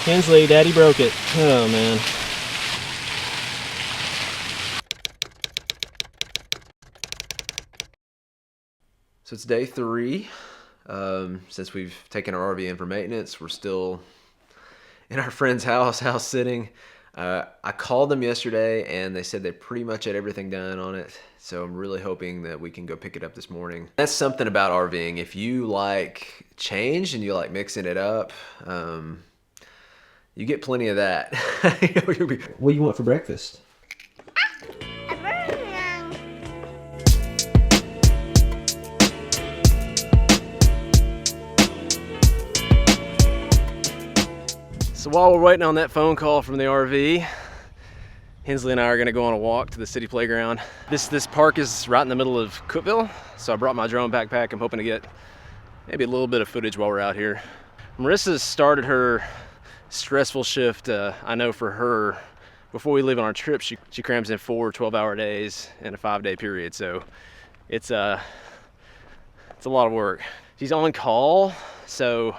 Kinsley, Daddy broke it. Oh man. So it's day 3. Since we've taken our RV in for maintenance, we're still in our friend's house sitting. I called them yesterday and they said they pretty much had everything done on it. So I'm really hoping that we can go pick it up this morning. That's something about RVing. If you like change and you like mixing it up, you get plenty of that. What do you want for breakfast? So while we're waiting on that phone call from the RV, Hensley and I are gonna go on a walk to the city playground. This park is right in the middle of Cookeville, so I brought my drone backpack. I'm hoping to get maybe a little bit of footage while we're out here. Marissa's started her stressful shift. I know for her, before we leave on our trip, she crams in 4 12-hour days in a 5-day period, so it's a lot of work. She's on call, so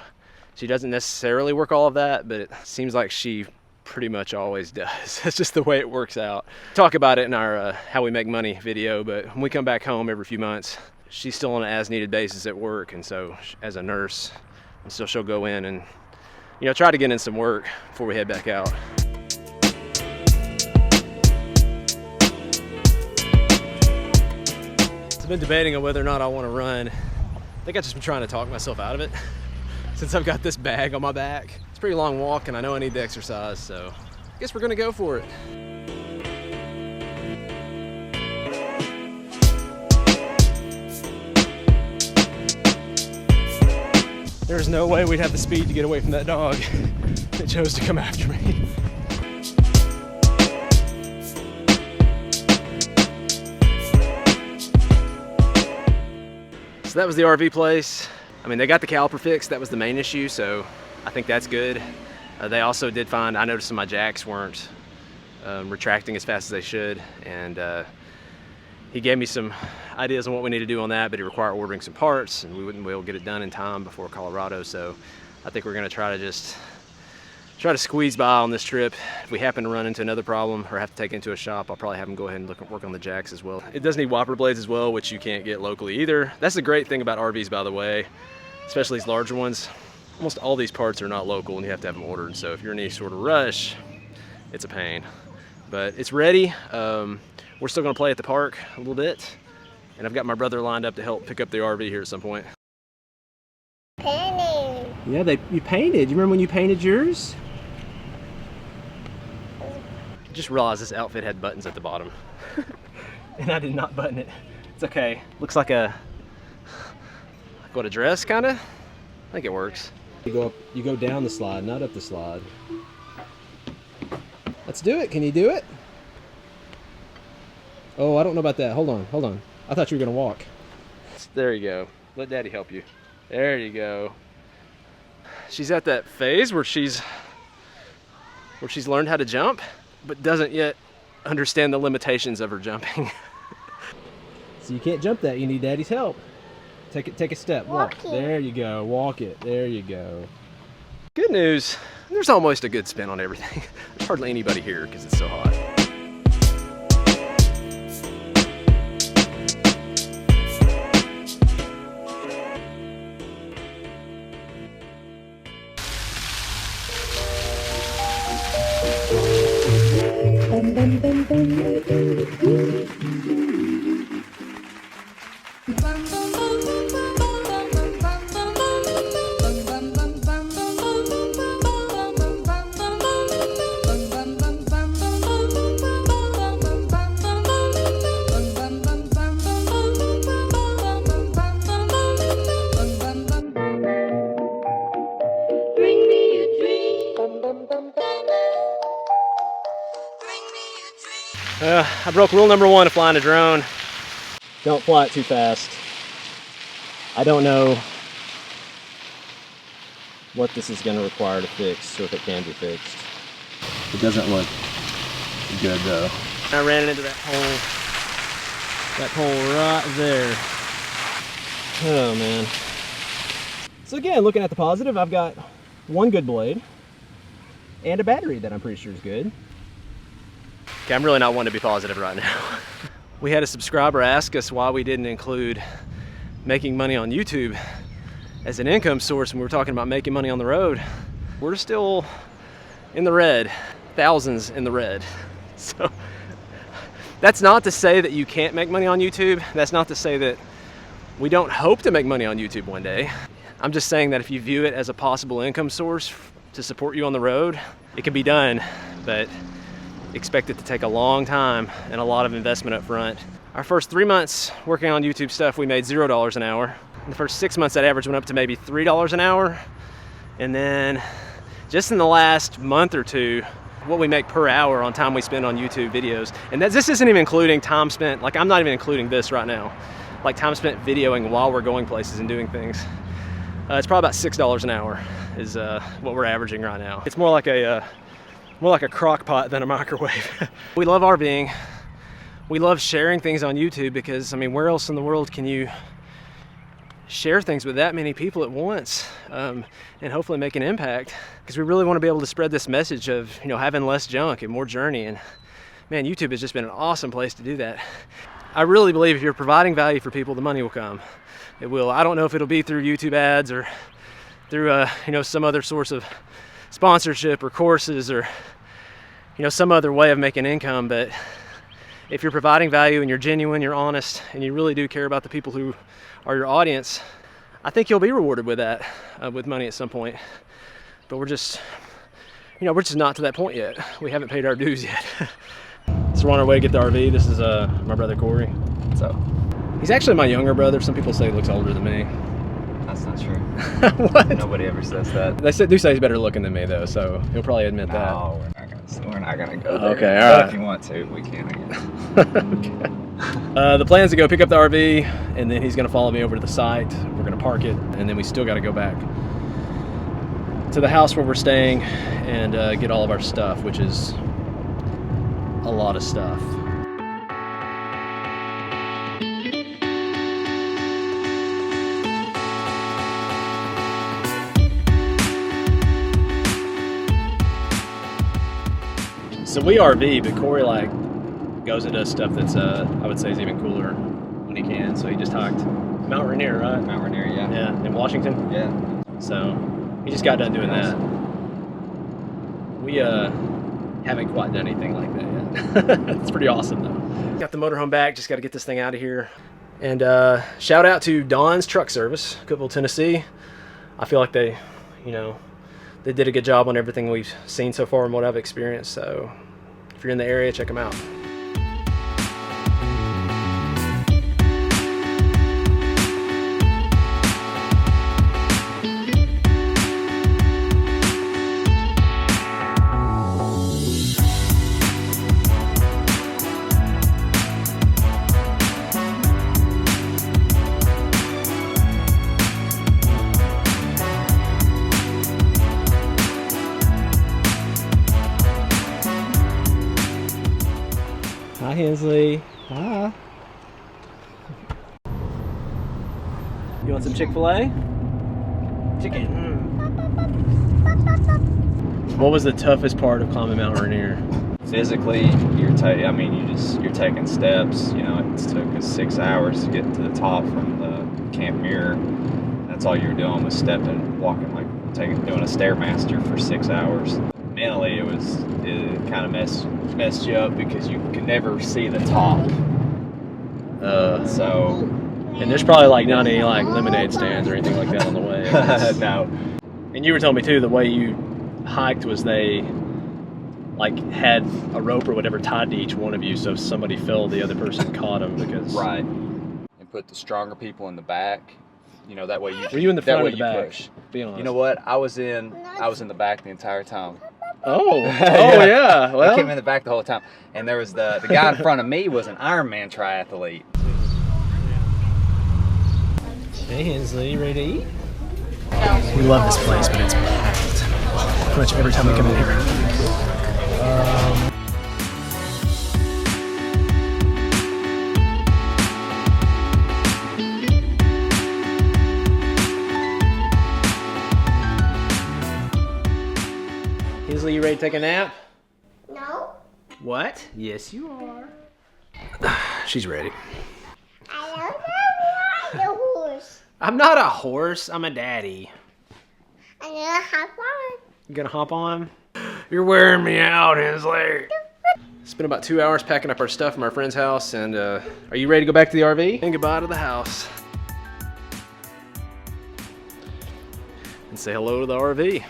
she doesn't necessarily work all of that, but it seems like she pretty much always does. That's just the way it works out. Talk about it in our How We Make Money video, but when we come back home every few months, she's still on an as-needed basis at work, and so as a nurse, and so she'll go in and try to get in some work before we head back out. So I've been debating on whether or not I want to run. I think I've just been trying to talk myself out of it. Since I've got this bag on my back, it's a pretty long walk and I know I need the exercise, so I guess we're gonna go for it. There's no way we'd have the speed to get away from that dog that chose to come after me. So that was the RV place. I mean, they got the caliper fixed. That was the main issue, so I think that's good. They also did find, I noticed some of my jacks weren't retracting as fast as they should, and he gave me some ideas on what we need to do on that, but it required ordering some parts, and we wouldn't be able to get it done in time before Colorado, so I think we're gonna try to squeeze by on this trip. If we happen to run into another problem or have to take it into a shop, I'll probably have them go ahead and work on the jacks as well. It does need wiper blades as well, which you can't get locally either. That's the great thing about RVs, by the way, especially these larger ones. Almost all these parts are not local and you have to have them ordered. So if you're in any sort of rush, it's a pain. But it's ready. We're still gonna play at the park a little bit. And I've got my brother lined up to help pick up the RV here at some point. Painting. Yeah, you painted. You remember when you painted yours? I just realized this outfit had buttons at the bottom. And I did not button it. It's okay. Looks like a dress, kinda? I think it works. You go down the slide, not up the slide. Let's do it. Can you do it? Oh, I don't know about that. Hold on. I thought you were gonna walk. There you go. Let Daddy help you. There you go. She's at that phase where she's learned how to jump, but doesn't yet understand the limitations of her jumping. So you can't jump that. You need Daddy's help. Take a step. Walk. There you go. Walk it. There you go. Good news. There's almost a good spin on everything. There's hardly anybody here because it's so hot. I broke rule number 1 of flying a drone. Don't fly it too fast. I don't know what this is going to require to fix, or if it can be fixed. It doesn't look good though. I ran into that hole right there. Oh man. So again, looking at the positive, I've got one good blade. and a battery that I'm pretty sure is good. Okay, I'm really not one to be positive right now. We had a subscriber ask us why we didn't include making money on YouTube as an income source when we were talking about making money on the road. We're still in the red, thousands in the red. So that's not to say that you can't make money on YouTube. That's not to say that we don't hope to make money on YouTube one day. I'm just saying that if you view it as a possible income source to support you on the road, it can be done, but expect it to take a long time and a lot of investment up front. Our first 3 months working on YouTube stuff, we made $0 an hour. In the first 6 months, that average went up to maybe $3 an hour. And then just in the last month or two, what we make per hour on time we spend on YouTube videos. And this isn't even including time spent, like I'm not even including this right now. Like time spent videoing while we're going places and doing things. It's probably about $6 an hour is what we're averaging right now. It's more like a crock pot than a microwave. We love RVing. We love sharing things on YouTube because, I mean, where else in the world can you share things with that many people at once and hopefully make an impact? Because we really want to be able to spread this message of, you know, having less junk and more journey. And man, YouTube has just been an awesome place to do that. I really believe if you're providing value for people, the money will come. It will. I don't know if it'll be through YouTube ads or through you know, some other source of sponsorship or courses or, you know, some other way of making income, but if you're providing value and you're genuine, you're honest, and you really do care about the people who are your audience, I think you'll be rewarded with that, with money at some point. But we're just not to that point yet. We haven't paid our dues yet. So we're on our way to get the RV. This is my brother Corey. So he's actually my younger brother. Some people say he looks older than me. That's not true. What? Nobody ever says that. They do say he's better looking than me though, so he'll probably admit that. No, we're not gonna go there. Okay, all right. If you want to, we can again. Okay. The plan is to go pick up the RV, and then he's gonna follow me over to the site. We're gonna park it, and then we still gotta go back to the house where we're staying and get all of our stuff, which is a lot of stuff. So we RV, but Corey like goes and does stuff that's I would say is even cooler when he can. So he just hiked Mount Rainier, right? Mount Rainier, yeah. Yeah, in Washington. Yeah. So he just got done doing that. We haven't quite done anything like that yet. It's pretty awesome though. Got the motorhome back. Just got to get this thing out of here. And shout out to Don's Truck Service, Cookeville, Tennessee. I feel like they, you know, they did a good job on everything we've seen so far and what I've experienced. So if you're in the area, check them out. Hi, Hensley. Hi. You want some Chick-fil-A? Chicken. What was the toughest part of climbing Mount Rainier? Physically, you're taking steps. You know, it took us 6 hours to get to the top from the Camp Mirror. That's all you were doing was stepping, walking, like doing a Stairmaster for 6 hours. Mentally, it kind of messed you up because you could never see the top. And there's probably like not any like lemonade stands or anything like that on the way. No. And you were telling me too, the way you hiked was they like had a rope or whatever tied to each one of you, so if somebody fell, the other person caught them because. Right. And put the stronger people in the back. You know, that way you. Were you in the front or the back? Push. Be honest. You know what? I was in the back the entire time. Oh, yeah. Well, I came in the back the whole time, and there was the guy in front of me was an Ironman triathlete. Hey Hensley, you ready to eat? we love this place, but it's packed. Pretty much every time we come in here. Hensley, you ready to take a nap? No. What? Yes, you are. She's ready. I don't know why the horse. I'm not a horse. I'm a daddy. I'm gonna hop on. You gonna hop on? You're wearing me out, Hensley. It's been about 2 hours packing up our stuff from our friend's house, and are you ready to go back to the RV? And goodbye to the house. And say hello to the RV.